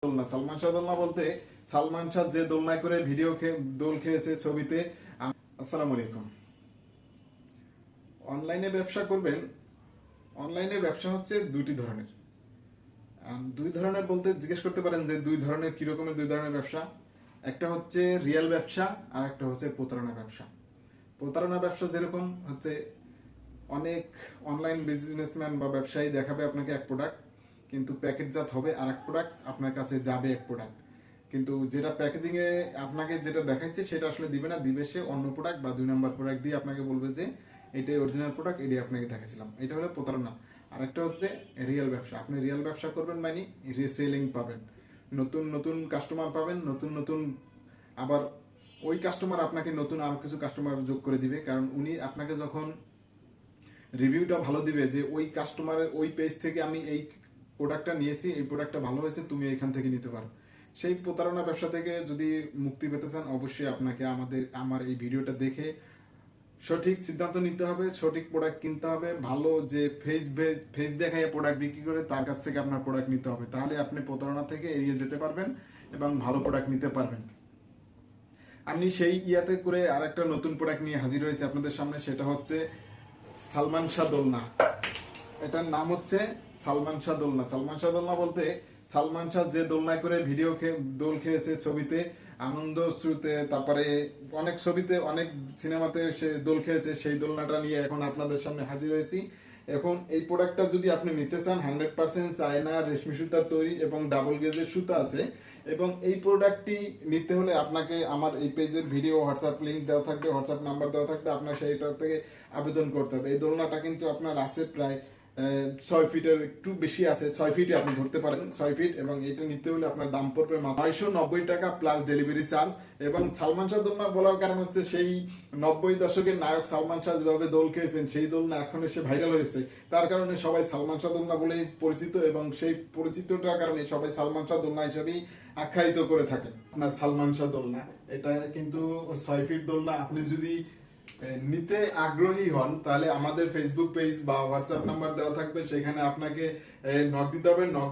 দোলনা সালমান শাহ দোলনা বলতে সালমান শাহ যে দোলনায় করে ভিডিও দোল খেয়েছে ছবিতে। আসসালামু আলাইকুম। অনলাইনে ব্যবসা করবেন। অনলাইনে ব্যবসা হচ্ছে দুটি ধরনের। দুই ধরনের বলতে জিজ্ঞেস করতে পারেন যে দুই ধরনের কি রকমের দুই ধরনের ব্যবসা। একটা হচ্ছে রিয়েল ব্যবসা আর একটা হচ্ছে প্রতারণা ব্যবসা। প্রতারণা ব্যবসা যেরকম হচ্ছে অনেক অনলাইন বিজনেসম্যান বা ব্যবসায়ী দেখাবে আপনাকে এক প্রোডাক্ট, কিন্তু প্যাকেটজাত হবে আর এক প্রোডাক্ট, আপনার কাছে যাবে এক প্রোডাক্ট, কিন্তু যেটা প্যাকেজিং এ আপনাকে যেটা দেখাইছে সেটা আসলে দিবে না, দিবে সে অন্য প্রোডাক্ট বা 2 নম্বর প্রোডাক্ট দিয়ে আপনাকে বলবে যে এটাই অরিজিনাল প্রোডাক্ট, এটাই আপনাকে দেখাইছিলাম। এটা হলো প্রতারণা। আর একটা হচ্ছে রিয়েল ব্যবসা। আপনি রিয়েল ব্যবসা করবেন মানে রিসেলিং পাবেন, নতুন নতুন কাস্টমার পাবেন, নতুন নতুন আবার ওই কাস্টমার আপনাকে নতুন আরো কিছু কাস্টমার যোগ করে দিবে, কারণ উনি আপনাকে যখন রিভিউটা ভালো দিবে যে ওই কাস্টমারের ওই পেজ থেকে আমি এই প্রোডাক্টটা নিয়েছি, এই প্রোডাক্টটা ভালো হয়েছে, তুমি এখান থেকে নিতে পারো। সেই প্রতারণা ব্যবসা থেকে যদি মুক্তি পেতে চান, অবশ্যই আপনাকে আমার এই ভিডিওটা দেখে সঠিক সিদ্ধান্ত নিতে হবে, সঠিক প্রোডাক্ট কিনতে হবে। ভালো যে ফেস দেখায় প্রোডাক্ট বিক্রি করে তার কাছ থেকে আপনার প্রোডাক্ট নিতে হবে, তাহলে আপনি প্রতারণা থেকে এড়িয়ে যেতে পারবেন এবং ভালো প্রোডাক্ট নিতে পারবেন। আমি সেই ইয়াতে করে আরেকটা নতুন প্রোডাক্ট নিয়ে হাজির হয়েছে আপনাদের সামনে, সেটা হচ্ছে সালমান শাহ দোলনা। এটার নাম হচ্ছে সালমান শাহ দোলনা। সালমান শাহ দোলনা বলতে সালমান শাহ যে দোলনায় করে ভিডিও দোল খেয়েছে ছবিতে, আনন্দ শ্রুতে, তারপরে অনেক ছবিতে অনেক সিনেমাতে সে দোল খেয়েছে, সেই দোলনাটা নিয়ে এখন আপনাদের সামনে হাজির হয়েছি। এখন এই প্রোডাক্টটা যদি আপনি নিতে চান, 100% চায়না রেশমি সুতার তৈরি এবং ডাবল গেজের সুতা আছে। এবং এই প্রোডাক্টটি নিতে হলে আপনাকে আমার এই পেজের ভিডিও হোয়াটসঅ্যাপ লিঙ্ক দেওয়া থাকবে, হোয়াটসঅ্যাপ নাম্বার দেওয়া থাকবে, আপনার সেইটা থেকে আবেদন করতে হবে। এই দোলনাটা কিন্তু আপনার আছে প্রায় 6 ফিটের একটু বেশি আছে, 6 ফিটে আপনি ধরতে পারেন, 6 ফিট। এবং এটা নিতে হলে আপনার দাম পড়বে 990 টাকা প্লাস ডেলিভারি চার্জ। এবং সালমান শাহ দোলনা বলার কারণ হচ্ছে সেই 90 দশকের নায়ক সালমান শাহ যেভাবে দোল খেয়েছেন, সেই দোলনা এখন এসে ভাইরাল হয়েছে, তার কারণে সবাই সালমান শাহ দোলনা বলেই পরিচিত, এবং সেই পরিচিতটার কারণে সবাই সালমান শাহ দোলনা হিসেবেই আখ্যায়িত করে থাকেন। আপনার সালমান শাহ দোলনা এটা কিন্তু 6 ফিট দোলনা। আপনি যদি নিতে আগ্রহী হন তাহলে আমাদের ফেসবুক পেজ বা হোয়াটসঅ্যাপ নাম্বার দেওয়া থাকবে, সেখানে আপনাকে নক দিতে হবে। নক